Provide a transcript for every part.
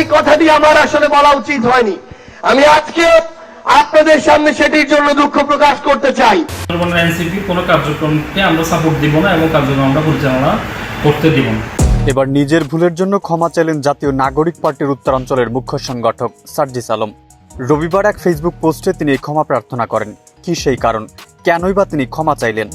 এই কথাটি আমার আসলে বলা উচিত হয়নি। আমি আজকে আপনাদের সামনে সেটির জন্য দুঃখ প্রকাশ করতে চাই। এনসিপির কোনো কার্যক্রমকে আমরা সাপোর্ট দিব না এবং কার্যক্রম আমরা পরিচালনা করতে দিব না। এবার নিজের ভুলের জন্য ক্ষমা চাইলেন জাতীয় নাগরিক পার্টির উত্তরাঞ্চলের মুখ্য সংগঠক সার্জিস আলম। রবিবার এক ফেসবুক পোস্টে তিনি ক্ষমা প্রার্থনা করেন। কি সেই কারণ, কেনই বা তিনি ক্ষমা চাইলেন?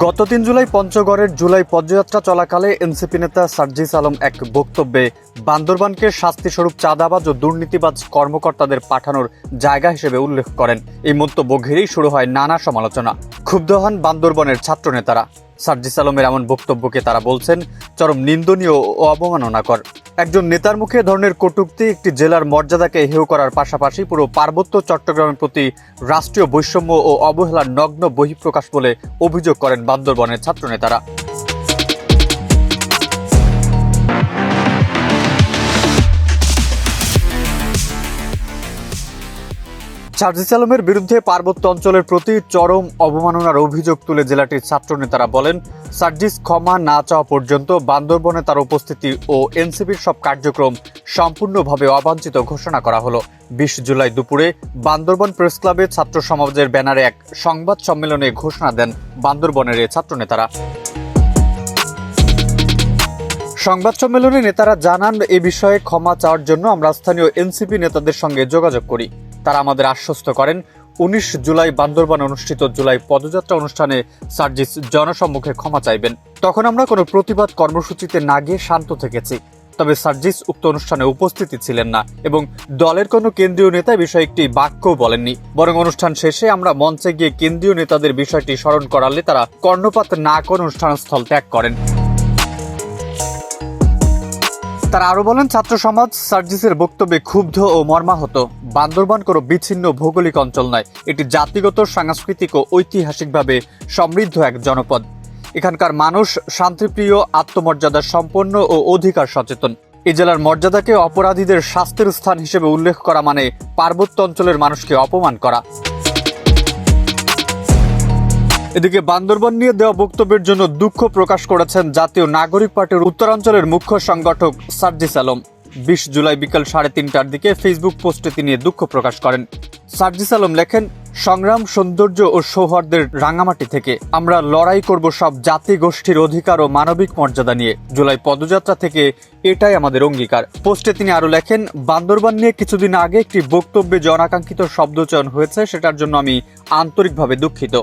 গত 3 জুলাই পঞ্চগড়ের জুলাই পদযাত্রা চলাকালে এনসিপি নেতা সার্জিস আলম এক বক্তব্যে বান্দরবানকে শাস্তিস্বরূপ চাঁদাবাজ ও দুর্নীতিবাজ কর্মকর্তাদের পাঠানোর জায়গা হিসেবে উল্লেখ করেন। এই মন্তব্য ঘিরেই শুরু হয় নানা সমালোচনা। ক্ষুব্ধ হন বান্দরবানের ছাত্র নেতারা। সার্জিস আলমের এমন বক্তব্যকে তারা বলছেন চরম নিন্দনীয় ও অবমাননাকর। একজন নেতার মুখে ধরনের কটূক্তি একটি জেলার মর্যাদাকে হেয় করার পাশাপাশি পুরো পার্বত্য চট্টগ্রামের প্রতি রাষ্ট্রীয় বৈষম্য ও অবহেলার নগ্ন বহিঃপ্রকাশ বলে অভিযোগ করেন বান্দরবানের ছাত্র নেতারা। সার্জিস আলমের বিরুদ্ধে পার্বত্য অঞ্চলের প্রতি চরম অবমাননার অভিযোগ তুলে জেলাটির ছাত্র নেতারা বলেন, সার্জিস ক্ষমা না চাওয়া পর্যন্ত বান্দরবনে তার উপস্থিতি ও এনসিপির সব কার্যক্রম সম্পূর্ণভাবে অবাঞ্ছিত ঘোষণা করা হলো। 20 জুলাই দুপুরে বান্দরবন প্রেস ক্লাবে ছাত্র সমাজের ব্যানারে এক সংবাদ সম্মেলনে ঘোষণা দেন বান্দরবনের ছাত্র নেতারা। সংবাদ সম্মেলনে নেতারা জানান, এ বিষয়ে ক্ষমা চাওয়ার জন্য আমরা স্থানীয় এনসিপি নেতাদের সঙ্গে যোগাযোগ করি। তারা আমাদের আশ্বস্ত করেন 19 জুলাই বান্দরবান অনুষ্ঠিত জুলাই পদযাত্রা অনুষ্ঠানে সার্জিস জনসম্মুখে ক্ষমা চাইবেন। তখন আমরা কোনো প্রতিবাদ কর্মসূচিতে না গিয়ে শান্ত থেকেছি। তবে সার্জিস উক্ত অনুষ্ঠানে উপস্থিতি ছিলেন না এবং দলের কোনো কেন্দ্রীয় নেতা বিষয়ে একটি বাক্যও বলেননি। বরং অনুষ্ঠান শেষে আমরা মঞ্চে গিয়ে কেন্দ্রীয় নেতাদের বিষয়টি স্মরণ করালে তারা কর্ণপাত না করে অনুষ্ঠানস্থল ত্যাগ করেন। তারা আরো বলেন, ছাত্র সমাজ সার্জিসের বক্তব্যে ক্ষুব্ধ ও মর্মাহত। বান্দরবান কোনো বিচ্ছিন্ন ভৌগোলিক অঞ্চল নয়, এটি জাতিগত, সাংস্কৃতিক ও ঐতিহাসিকভাবে সমৃদ্ধ এক জনপদ। এখানকার মানুষ শান্তিপ্রিয়, আত্মমর্যাদা সম্পন্ন ও অধিকার সচেতন। এই জেলার মর্যাদাকে অপরাধীদের শাস্তির স্থান হিসেবে উল্লেখ করা মানে পার্বত্য অঞ্চলের মানুষকে অপমান করা। এদিকে বান্দরবান নিয়ে দেওয়া বক্তব্যের জন্য দুঃখ প্রকাশ করেছেন জাতীয় নাগরিক পার্টির উত্তরাঞ্চলের মুখ্য সংগঠক সার্জিস আলম। 20 জুলাই বিকাল 3:30টার দিকে ফেসবুক পোস্টে তিনি দুঃখ প্রকাশ করেন। সার্জিস আলম লেখেন, সংগ্রাম, সৌন্দর্য ও সৌহার্দ্যের রাঙামাটি থেকে আমরা লড়াই করব সব জাতি গোষ্ঠীর অধিকার ও মানবিক মর্যাদা নিয়ে। জুলাই পদযাত্রা থেকে এটাই আমাদের অঙ্গীকার। পোস্টে তিনি আরো লেখেন, বান্দরবান নিয়ে কিছুদিন আগে একটি বক্তব্যে যে অনাকাঙ্ক্ষিত শব্দচয়ন হয়েছে সেটার জন্য আমি আন্তরিকভাবে দুঃখিত।